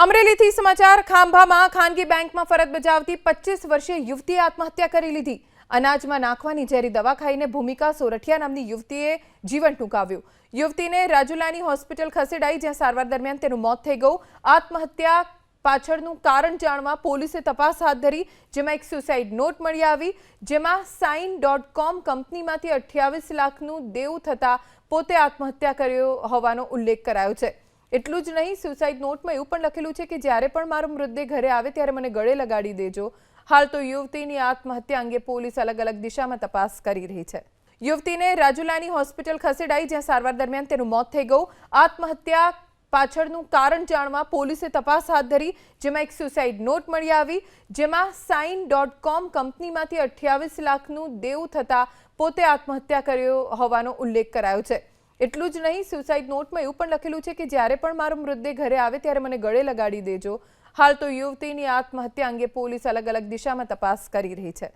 અમરેલીથી સમાચાર ખાંભામાં ખાનગી બેંકમાં ફરજ બજાવતી 25 વર્ષીય યુવતીએ આત્મહત્યા કરી લીધી। અનાજમાં નાખવાની ઝેરી દવા ખાઈને ભૂમિકા સોરઠિયા નામની યુવતીએ જીવન ટૂંકાવ્યું। યુવતીને રાજુલાની હોસ્પિટલ ખસેડાઈ, જ્યાં સારવાર દરમિયાન તેનું મોત થઈ ગયું। આત્મહત્યા પાછળનું કારણ જાણવા પોલીસે તપાસ હાથ ધરી, જેમાં એક સુસાઇડ નોટ મળી આવી, જેમાં સાઇન.com કંપનીમાંથી 28 લાખનું દેવું થતા પોતે આત્મહત્યા કર્યો હોવાનો ઉલ્લેખ કરાયો છે। એટલું જ નહીં, સુસાઇડ નોટમાં એવું પણ લખેલું છે કે જ્યારે પણ મારો મૃતદેહ ઘરે આવે ત્યારે મને ગળે લગાડી દેજો। હાલ તો યુવતીની આત્મહત્યા અંગે પોલીસ અલગ અલગ દિશામાં તપાસ કરી રહી છે। યુવતીને રાજુલાની હોસ્પિટલ ખસેડાઈ, જ્યાં સારવાર દરમિયાન તેનું મોત થઈ ગયું। આત્મહત્યા પાછળનું કારણ જાણવા પોલીસે તપાસ હાથ ધરી, જેમાં એક સુસાઇડ નોટ મળી આવી, જેમાં સાઇન.com કંપનીમાંથી 28 લાખનું દેવું થતા પોતે આત્મહત્યા કર્યો હોવાનો ઉલ્લેખ કરાયો છે। એટલું જ નહીં, સુસાઇડ નોટમાં એવું પણ લખેલું છે કે જ્યારે પણ મારો મૃતદેહ ઘરે આવે ત્યારે મને ગળે લગાડી દેજો। હાલ તો યુવતીની આત્મહત્યા અંગે પોલીસ અલગ અલગ દિશામાં તપાસ કરી રહી છે।